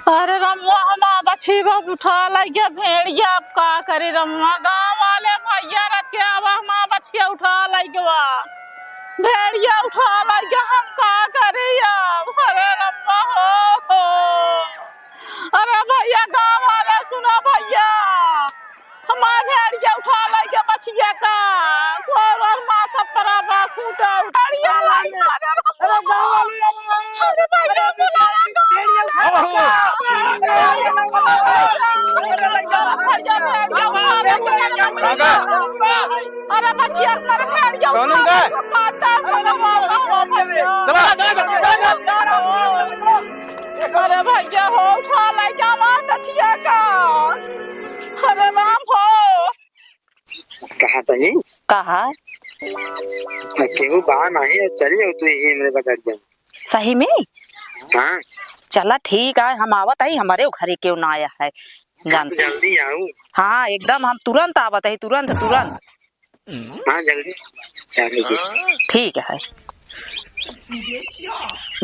अरे रमुआ हम बछी बाप उठा लगे भेड़िया अब का करे रमुआ गाँव वाले भैया रथ के अब हम बछिया उठा लगे भेड़िया उठा लगे हम का करे अब अरे रमुआ हो अरे भैया गाँव वाले सुना भैया हमारे भेड़िया उठा लगे बछिया का कोई माँ सब पर खूटा भेड़िया अरे गाँव वाले अरे भैया अरे बच्चिया कर भेड़िया अरे भैया हो उठा ले बच्चिया का अरे राम हो कहा था ये कहा केहू बाहर नहीं है चलिए तू यही मेरे बता दिया सही में। हाँ चला ठीक है हम आवत है हमारे घरे क्यों ना आया है जानते जल्दी आऊँ। हाँ एकदम हम तुरंत आवत है तुरंत तुरंत। हाँ जल्दी ठीक है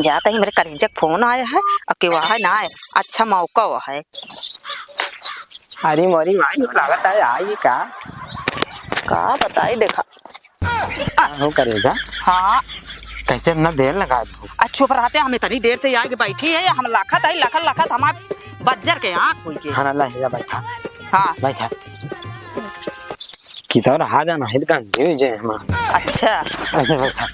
जाता ही मेरे कलेजे फोन आया है और क्यों है ना है अच्छा मौका हुआ है। अरे मोरी माई लागत है आई का बताई देखा हो करेगा। हाँ कैसे ना देर लगा दो अच्छो पर आते हम इतनी देर से आके बैठी है हम लखत है लखत हमारे बज्जर के आँख हुई के। हाँ अल्लाह या बैठा हाँ बैठा किधर आ जाना है गंजे जे हम अच्छा बैठा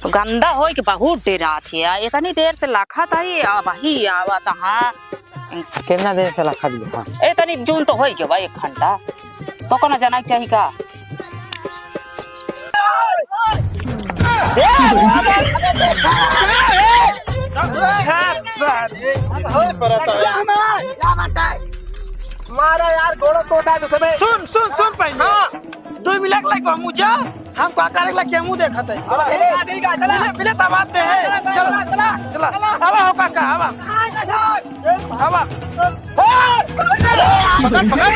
तो गंदा हो कि बहुत देर आती है इतनी देर से लखत है वही आवत हाँ कितना देर से लखा दिया इतनी जून तो हो के भाई 1 घंटा तो कौन जाना चाहिए का मारा यार घोड़ा तोड़ा तो सब सुन सुन सुन पहले हां 2 मिनट लग गो मुझे हम का करे लग के मुंह देखत है चला मिले त बात है चला चला चला अब हो काका अब पकड़ पकड़ पकड़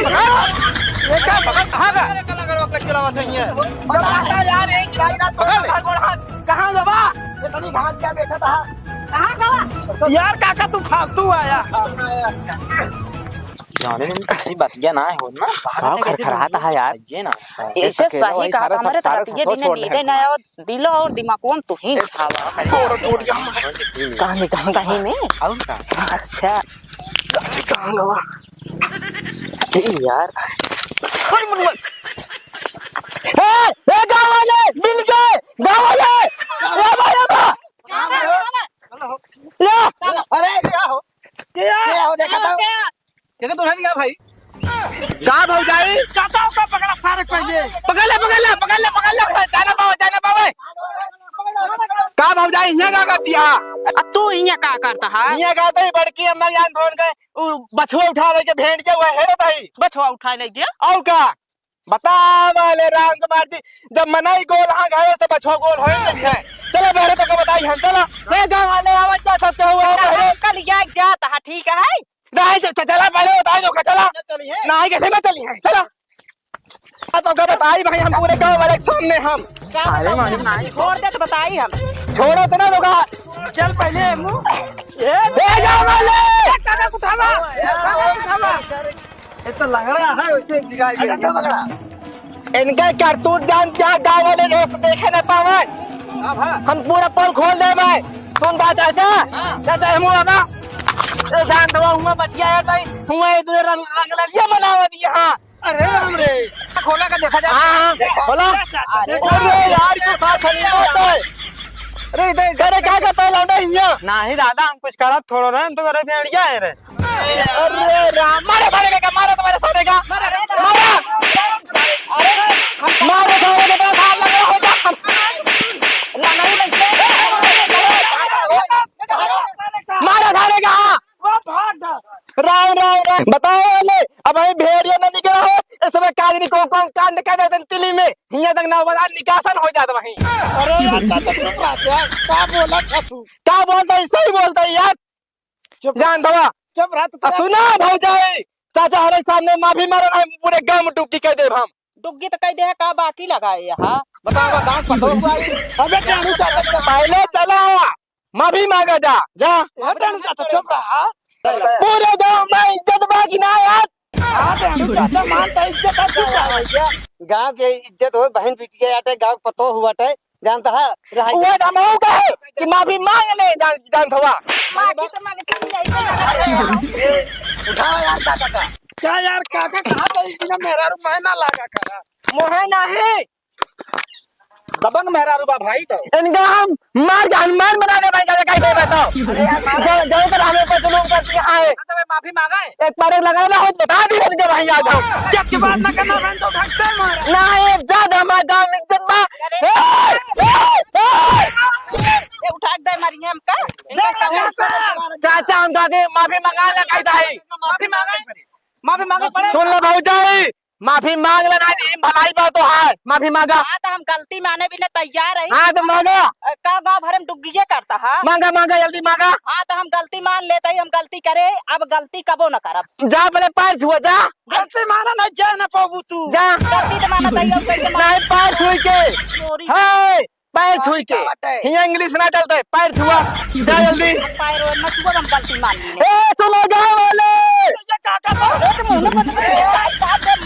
ये क्या पकड़ कहां का कला गड़वा के चलावत है ये पकड़ यार एक गिराई रात पकड़ कहां दबा इतनी घास क्या देखा था कहां गवा यार काका तू फालतू आया जाने में किसी बात क्या ना हो ना का खरखराता है यार ये ना ऐसे सही का हमारे तरफ ये दिन नींद ना और दिलो और दिमाग कौन तू ही छावा कहां सही में और का अच्छा कहां गवा यार कोई मन ए गांव वाले मिल गए गांव वाले ए भाई या अरे क्या हो देखा था क्या तो नहीं भाई का भाव जाई चाचा का पकड़ा सारे पहले पकड़ ले जाना बाबा का भाव जाई यहां का दिया तू इया का करता है यहां का भाई बड़की अम्मा जान फोन के बछवा उठा ले के भेड़ के हुआ है भाई बछवा उठा ले गया और का बता वाले रंग मारती जब मनाई गोल हां गए तो बछवा गोल हो नहीं है चलो बहरे तो का बताई हम चलो ए गांव वाले आवाज क्या सब क्या हुआ है कल या जाता है ठीक है नहीं चला पहले बता दो चला नहीं कैसे ना चली है चला तो का बताई भाई हम पूरे गांव वाले के सामने हम अरे मानी नहीं छोड़ दे तो बताई हम छोड़ो तो ना लोगा चल पहले ए गांव वाले काका उठावा ये तो लग रहा है वैसे गिराई है इनका करतूत जान क्या गांव वाले दोस्त देखे ना पावे हम पूरा पोल खोल दे भाई सुन बा चाचा हम बाबा ए जान दवा हुआ बचिया है भाई हुआ इधर रंग लगिया बनावा दिया हां अरे राम रे खोला का देखा जा हां खोला अरे यार के साथ नहीं होता है अरे इधर करे क्या करता है लौंडा हिया नहीं दादा हम कुछ करत थोड़ो रे हम तो करे भेड़िया है रे अरे राम मारे का मारे तुम्हारे सारे का मारा अरे मारे सारे के हाथ लगा हो जा मारा सारे का राम राम राम बताओ वाले अब हमें भेड़िया न निकला हो इस समय कागनी को कांड कर देते तिली में हिया तक ना बता निकासन हो जाता वहीं अरे यार चाचा चुप रहते क्या बोला क्या तू क्या बोलता है सही बोलता है यार जान दवा चुप रह सुना भौजाई चाचा हमारे सामने माफी मारो पूरे गांव में डुबकी कह दे हम डुग्गी तो कह दे है का बाकी लगाए यहाँ बताओ पतो अबे टाणू चाचा पहले चला माफी मांगा जा जा टाणू चाचा चुप रहा पूरे गांव में इज्जत बाकी ना यार। चाचा मानता इज्जत है गांव के इज्जत हो बहन बेटी के आटे गांव पतो हुआ टे जानता है वो दमाऊ का है कि माफी मांग ले जान थवा उठाओ यार काका का क्या यार काका कहा था बिना मेहरारू महीना लागा करा मोहे नहीं दबंग मेहरारू बा भाई तो इनका हम मार हनुमान बना दे भाई क्या दे बताओ जो कर हमें पतलून कर दिया है तो मैं माफी मांगा है एक बार लगाना हो बता दी इनके भाई आ जाओ जब की बात ना करना बहन तो भागते मारा नहीं ज्यादा हमारे गांव में इज्जत बा ये उठा दे मारिए हमका इनका चाचा हम दादी माफी मांगा ले कैसा है माफी मांगे पड़े सुन लो भाऊजाई माफी मांग लेना भलाई बात तो है माफी मांगा हाँ तो हम गलती माने भी तैयार है हाँ तो मांगा का गाँव भर में डुग्गिए करता है मांगा मांगा जल्दी मांगा हाँ तो हम गलती मान लेते ही हम गलती करे अब गलती कबो न करब जा पहले पैर छुआ जा गलती माना ना जा ना पाबू तू जा गलती तो माना तैयार कैसे नहीं पैर छुई के मोरी है पैर छुई के हिया इंग्लिश ना चलते पैर छुआ जा जल्दी पैर न छुआ हम गलती मान ली ए सुनो गाँव वाले काका तो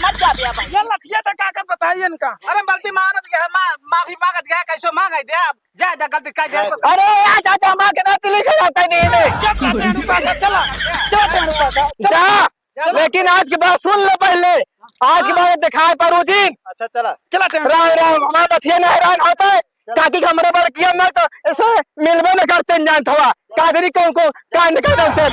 मत जा बिया भाई ये लठिया तो काका बताइए इनका अरे गलती मानत गया माफी मांगत गया कैसे मांगे दे अब जा जा गलती कर दे अरे यार चाचा माँ के नाते लिखे जाता नहीं में काका चला चला जा लेकिन आज के बाद सुन लो पहले आज के बाद दिखाए परू जी अच्छा चला चला राम राम हमारा बथिया न हैरान होता है काकी हमरे बार किया मैं तो ऐसे मिलबे न करते जान थवा कादरी कौन को कांड कर दे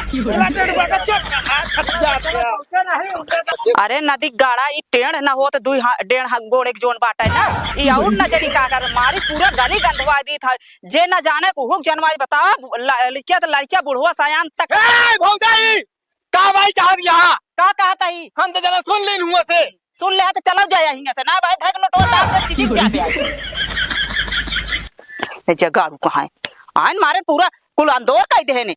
अरे नदी गाड़ा ई टेढ़ न हो तो दुई डेढ़ गोड़े के जोन बाटा है ना ई और न जरी का कर मारी पूरा गली गंधवा दी था जे न जाने को हुक जनवाई बता लड़किया तो लड़किया बुढ़वा सयान तक ए भौजाई का भाई कहां यहां का कहता ही हम तो जरा सुन लेन हुआ से सुन ले तो चलो जाया हिंगा से ना भाई धक लोटो दाब चिटिक जा बे जगाड़ू कहां है आन मारे पूरा कुल अंदोर कह दे ने